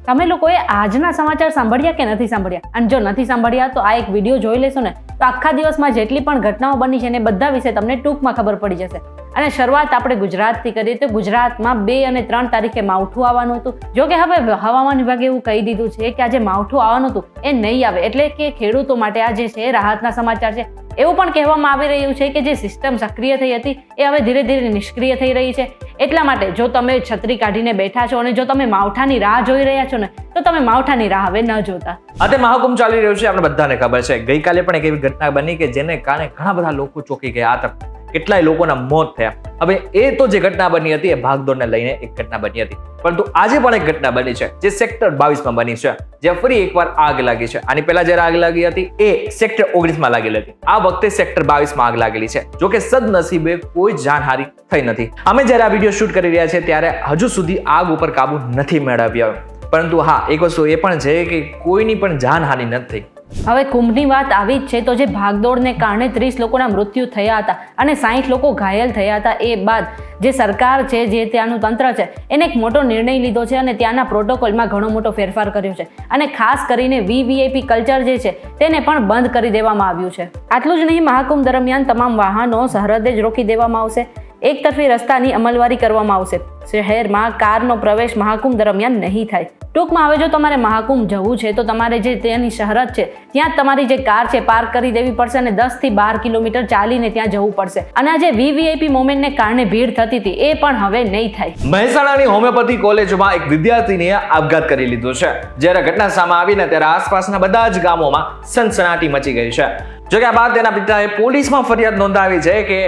તમે લોકોએ આજના સમાચાર સાંભળ્યા કે નથી સાંભળ્યા? અને જો નથી સાંભળ્યા તો આ એક વિડીયો જોઈ લેશો ને તો આખા દિવસમાં જેટલી પણ ઘટનાઓ બની છે ને બધા વિશે તમને ટૂંકમાં ખબર પડી જશે. અને શરૂઆત આપણે ગુજરાતથી કરીએ તો ગુજરાતમાં 2 અને 3 તારીખે માવઠું આવવાનું હતું. જો કે હવે હવામાન વિભાગે એવું કહી દીધું છે કે આજે માવઠું આવવાનું હતું એ નહીં આવે, એટલે કે ખેડૂતો માટે આ જે છે રાહતના સમાચાર છે. એવું પણ કહેવામાં આવી રહ્યું છે કે જે સિસ્ટમ સક્રિય થઈ હતી એ હવે ધીરે ધીરે નિષ્ક્રિય થઈ રહી છે. એટલા માટે જો તમે છત્રી કાઢીને બેઠા છો અને જો તમે માવઠાની રાહ જોઈ રહ્યા છો ને તો તમે માવઠાની રાહ હવે ન જોતા. આજે મહાકુંભ ચાલી રહ્યો છે, આપણે બધાને ખબર છે. ગઈકાલે પણ એક એવી ઘટના બની કે જેને કારણે ઘણા બધા લોકો ચોંકી ગયા, કેટલાય લોકોના મોત થયા. હવે એ તો જે ઘટના બની હતી એ ભાગદોડને લઈને એક ઘટના બની હતી, પરંતુ આજે પણ એક ઘટના બની છે જે સેક્ટર 22 માં બની છે, જ્યાં ફરી એકવાર આગ લાગી છે. આની પહેલા જ્યારે આગ લાગી હતી એ સેક્ટર 19 માં લાગેલી હતી. આ વખતે સેક્ટર 22 માં આગ લાગેલી છે. જો કે સદનસીબે કોઈ જાનહાનિ થઈ નથી. અમે જ્યારે આ વિડીયો શૂટ કરી રહ્યા છે ત્યારે હજુ સુધી આગ ઉપર કાબુ નથી મેળવ્યો, પરંતુ હા એક વસ્તુ એ પણ છે કે કોઈની પણ જાનહાનિ નથી થઈ. હવે કુંભની વાત આવી જ છે તો જે ભાગદોડને કારણે 30 લોકોના મૃત્યુ થયા હતા અને 60 લોકો ઘાયલ થયા હતા, એ બાદ જે સરકાર છે, જે ત્યાંનું તંત્ર છે, એને એક મોટો નિર્ણય લીધો છે અને ત્યાંના પ્રોટોકોલમાં ઘણો મોટો ફેરફાર કર્યો છે. અને ખાસ કરીને VVIP કલ્ચર જે છે તેને પણ બંધ કરી દેવામાં આવ્યું છે. આટલું જ નહીં, મહાકુંભ દરમિયાન તમામ વાહનો સરહદે જ રોકી દેવામાં આવશે. એક તરફી રસ્તાની અમલવારી કરવામાં આવશે. શહેરમાં કારનો પ્રવેશ મહાકુંભ દરમિયાન નહીં થાય. ટૂંકમાં હવે જો તમારે મહાકુંભ જવું છે તો તમારે જે તેની સરહદ છે ત્યાં તમારી જે કાર છે પાર્ક કરી દેવી પડશે અને 10 થી 12 કિલોમીટર ચાલીને ત્યાં જવું પડશે. અને આ જે VVIP મોમેન્ટને કારણે ભીડ થતી હતી એ પણ હવે નહીં થાય. મહેસાણાની હોમિયોપેથી કોલેજમાં એક વિદ્યાર્થીનીએ આપઘાત કરી લીધો છે. જ્યારે ઘટના સામે આવીને ત્યારે આસપાસના બધા જ ગામોમાં સનસનાટી મચી ગઈ છે. જો કે આ બાદ તેના પિતાએ પોલીસમાં ફરિયાદ નોંધાવી છે કે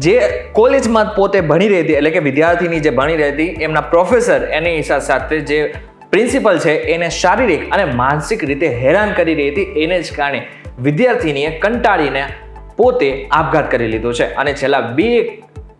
જે કોલેજમાં પોતે ભણી રહી હતી, એટલે કે વિદ્યાર્થીની જે ભણી રહી હતી, એમના પ્રોફેસર એની સાથે જે પ્રિન્સિપલ છે એને શારીરિક અને માનસિક રીતે હેરાન કરી રહી હતી. એને જ કારણે વિદ્યાર્થીનીએ કંટાળીને પોતે આપઘાત કરી લીધો છે. અને છેલ્લા 2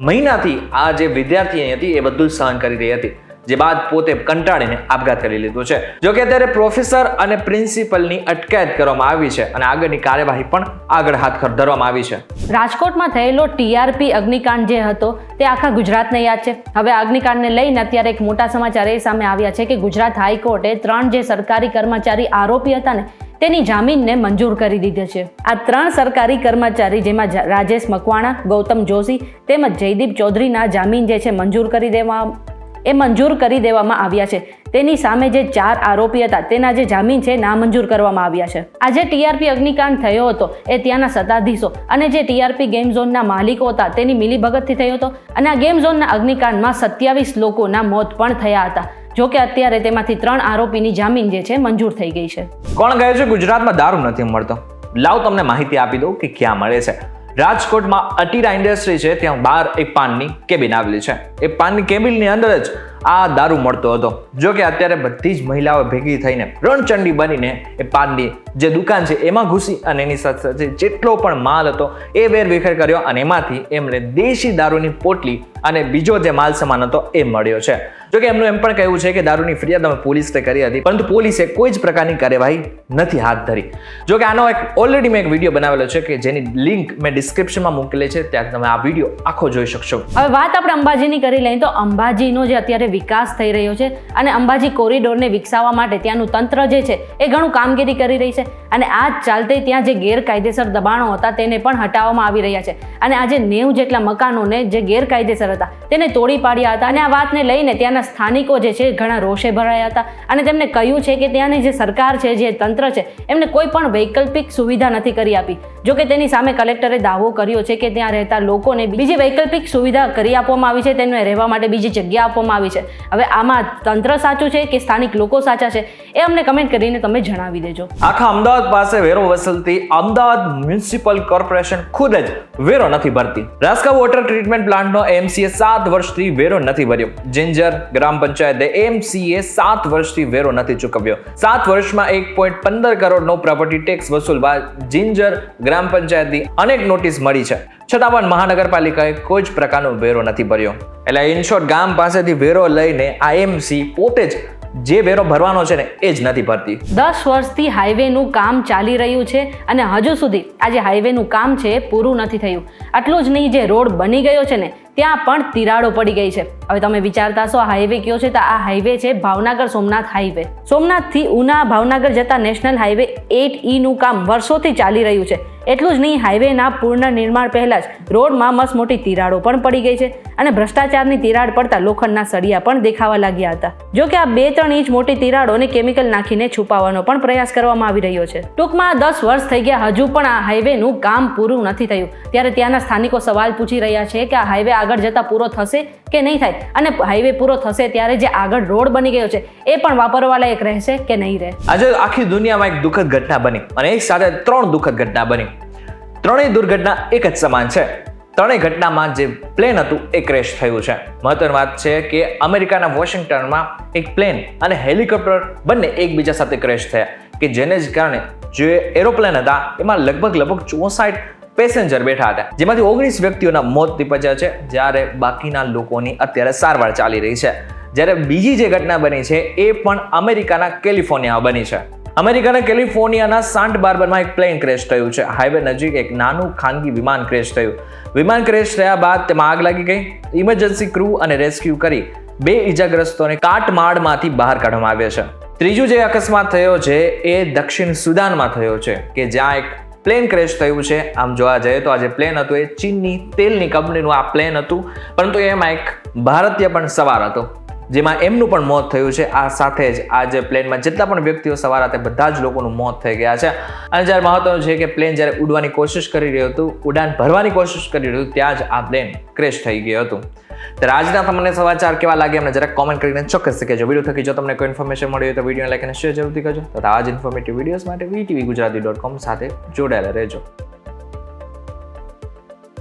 મહિનાથી આ જે વિદ્યાર્થીની હતી એ બધું સહન કરી રહી હતી, જે બાદ પોતે કંટાળીને આપઘાત કરી લીધો છે. જોકે અત્યારે પ્રોફેસર અને પ્રિન્સિપલની અટકાયત કરવામાં આવી છે અને આગળની કાર્યવાહી પણ આગળ હાથ ધરવામાં આવી છે. રાજકોટમાં થયેલો TRP અગ્નિકાંડ જે હતો તે આખા ગુજરાતને યાદ છે. હવે અગ્નિકાંડને લઈને અત્યારે એક મોટા સમાચાર એ સામે આવ્યા છે કે ગુજરાત હાઈકોર્ટે 3 જે સરકારી કર્મચારી આરોપી હતા ને તેની જામીનને મંજૂર કરી દીધો છે. આ 3 સરકારી કર્મચારી જેમાં રાજેશ મકવાણા, ગૌતમ જોશી તેમજ જયદીપ ચૌધરીના જામીન જે છે મંજૂર કરી દેવામાં આવ્યા છે. તેની સામે જે 4 આરોપી હતા તેના જે જામીન છે નામંજૂર કરવામાં આવ્યા છે. આ જે TRP અગ્નિકાંડ થયો હતો એ ત્યાંના સત્તાધીશો અને જે TRP ગેમ ઝોનના માલિકો હતા તેની મિલીભગતથી થયો હતો. અને આ ગેમ ઝોનના અગ્નિકાંડમાં 27 લોકોના મોત પણ થયા હતા. જો કે અત્યારે તેમાંથી 3 આરોપીની જામીન જે છે મંજૂર થઈ ગઈ છે. કોણ કહે છે ગુજરાતમાં દારૂ નથી મળતો? લાવ તમને માહિતી આપી દઉં કે ક્યાં મળે છે. રાજકોટમાં અટીરા ઇન્ડસ્ટ્રી છે, ત્યાં બહાર એક પાનની કેબિન આવેલી છે. એ પાનની કેબિનની અંદર જ આ દારૂ મળતો હતો. જો કે અત્યારે બધી જ મહિલાઓ ભેગી થઈને રણચંડી બનીને એ પાનની જે દુકાન છે એમાં ઘૂસી અને એની સાથે જેટલો પણ માલ હતો એ વેરવિખેર કર્યો અને એમાંથી એમને દેશી દારૂની પોટલી અને બીજો જે માલ સામાન હતો એ મળ્યો છે. જો કે એમનું એમ પણ કહેવું છે કે દારૂની ફરિયાદ અમે પોલીસને કરી હતી, પરંતુ પોલીસે કોઈ જ પ્રકારની કાર્યવાહી નથી હાથ ધરી. જો કે આનો એક ઓલરેડી મેં એક વિડીયો બનાવેલો છે કે જેની લિંક મેં ડિસ્ક્રિપ્શનમાં મૂકેલી છે, ત્યાં તમે આ વિડીયો આખો જોઈ શકશો. હવે વાત આપણે અંબાજીની કરી લઈએ તો અંબાજીનો જે અત્યારે વિકાસ થઈ રહ્યો છે અને અંબાજી કોરિડોરને વિકસાવવા માટે ત્યાંનું તંત્ર જે છે એ ઘણું કામગીરી કરી રહી છે. અને આ જ ચાલતે ત્યાં જે ગેરકાયદેસર દબાણો હતા તેને પણ હટાવવામાં આવી રહ્યા છે. અને આજે 90 જેટલા મકાનોને જે ગેરકાયદેસર હતા તેને તોડી પાડ્યા હતા. અને આ વાતને લઈને ત્યાંના સ્થાનિકો જે છે ઘણા રોષે ભરાયા હતા અને તેમને કહ્યું છે કે ત્યાંની જે સરકાર છે, જે તંત્ર છે, એમને કોઈ પણ વૈકલ્પિક સુવિધા નથી કરી આપી. જો કે તેની સામે કલેક્ટરે દાવો કર્યો છે કે ત્યાં રહેતા લોકોને બીજી વૈકલ્પિક સુવિધા કરી આપવામાં આવી છે, તેમને રહેવા માટે બીજી જગ્યા આપવામાં આવી છે. હવે આમાં તંત્ર સાચું છે કે સ્થાનિક લોકો સાચા છે એ અમને કમેન્ટ કરીને તમે જણાવી દેજો. આખા અમદાવાદ પાસે વેરો વસૂલતી અમદાવાદ મ્યુનિસિપલ કોર્પોરેશન ખુદ જ વેરો નથી ભરતી. રાસ્કા વોટર ટ્રીટમેન્ટ પ્લાન્ટનો AMCએ 7 વર્ષથી વેરો નથી ભર્યો. જિંજર ગ્રામ પંચાયતે AMCએ 7 વર્ષથી વેરો નથી ચૂકવ્યો. 7 વર્ષમાં 1.15 કરોડનો પ્રોપર્ટી ટેક્સ વસૂલવા જિંજર ગ્રામ પંચાયતની અનેક નોટિસ મળી છે, છતાં પણ મહાનગરપાલિકાએ કોઈ જ પ્રકારનો વેરો નથી ભર્યો. એટલે ઇન શોર્ટ ગામ પાસેથી વેરો લઈને AMC પોતે જ જે વેરો ભરવાનો છે ને એ જ નથી ભરતી. 10 વર્ષથી હાઈવેનું કામ ચાલી રહ્યું છે અને હજુ સુધી આ જે હાઈવેનું કામ છે એ પૂરું નથી થયું. આટલું જ નહીં, જે રોડ બની ગયો છે ને ત્યાં પણ તિરાડો પડી ગઈ છે. હવે તમે વિચારતા હશો આ હાઈવે કયો છે, તો આ હાઈવે છે ભાવનગર સોમનાથ હાઈવે. સોમનાથથી ઉના ભાવનગર જતા નેશનલ હાઈવે 8E નું કામ વર્ષોથી ચાલી રહ્યું છે. એટલું જ નહીં, હાઈવેના પૂર્ણ નિર્માણ પહેલા જ રોડમાં મસ્ત મોટી તિરાડો પણ પડી ગઈ છે અને ભ્રષ્ટાચારની તિરાડ પડતા લોખંડના સળિયા પણ દેખાવા લાગ્યા હતા. જો કે આ 2-3 ઇંચ મોટી તિરાડોને કેમિકલ નાખીને છુપાવવાનો પણ પ્રયાસ કરવામાં આવી રહ્યો છે. ટૂંકમાં 10 વર્ષ થઈ ગયા, હજુ પણ આ હાઈવેનું કામ પૂરું નથી થયું. ત્યારે ત્યાંના સ્થાનિકો સવાલ પૂછી રહ્યા છે કે આ હાઈવે આગળ જતા પૂરો થશે કે નહીં થાય, અને હાઈવે પૂરો થશે ત્યારે જે આગળ રોડ બની ગયો છે એ પણ વાપરવા લાયક રહેશે કે નહીં રહે. આજે આખી દુનિયામાં એક દુઃખદ ઘટના બની અને એક સાથે 3 દુઃખદ ઘટના બની. ત્રણેય દુર્ઘટના એક જ સમાન છે. ત્રણેય ઘટનામાં જે પ્લેન હતું એ ક્રેશ થયું છે. મહત્વની વાત છે કે અમેરિકાના વોશિંગ્ટનમાં એક પ્લેન અને હેલિકોપ્ટર બંને એકબીજા સાથે ક્રેશ થયા, કે જેને જ કારણે જે એરોપ્લેન હતા એમાં લગભગ 64 પેસેન્જર બેઠા હતા, જેમાંથી 19 વ્યક્તિઓના મોત નીપજ્યા છે, જ્યારે બાકીના લોકોની અત્યારે સારવાર ચાલી રહી છે. જ્યારે બીજી જે ઘટના બની છે એ પણ અમેરિકાના કેલિફોર્નિયામાં બની છે. અમેરિકાના કેલિફોર્નિયાના સાન્ટ બાર્બરમાં એક પ્લેન ક્રેશ થયું છે. હાઈવે નજીક એક નાનું ખાનગી વિમાન ક્રેશ થયું. વિમાન ક્રેશ થયા બાદ તેમાં આગ લાગી ગઈ. ઇમરજન્સી ક્રૂ અને રેસ્ક્યુ કરી 2 ઇજાગ્રસ્તોને કાટમાળમાંથી બહાર કાઢવામાં આવ્યા છે. ત્રીજો જે અકસ્માત થયો છે એ દક્ષિણ સુદાનમાં થયો છે, કે જ્યાં એક પ્લેન ક્રેશ થયું છે. આમ જોવા જઈએ તો આ જે પ્લેન હતું એ ચીનની તેલની કંપનીનું આ પ્લેન હતું, પરંતુ એમાં એક ભારતીય પણ સવાર હતો, જેમાં એમનું પણ મોત થયું છે. આ સાથે જ આ જે પ્લેનમાં જેટલા પણ વ્યક્તિઓ સવાર હતા બધા જ લોકોનું મોત થઈ ગયા છે. અને જ્યારે મહત્વનું છે કે પ્લેન જ્યારે ઉડવાની કોશિશ કરી રહ્યું હતું, ઉડાન ભરવાની કોશિશ કરી રહ્યું હતું, ત્યાં જ આ પ્લેન ક્રેશ થઈ ગયું હતું. ત્યારે આજના તમને સમાચાર કેવા લાગે અમને જરાક કોમેન્ટ કરીને ચોક્કસ કહેજો. વિડીયો થકી જો તમને કોઈ ઇન્ફોર્મેશન મળી હોય તો વિડીયો લાઈક અને શેર જરૂરથી કરજો. તથા આ જ ઇન્ફોર્મેટિવ વિડીયોઝ માટે VTVgujarati.com સાથે જોડાયેલા રહેજો.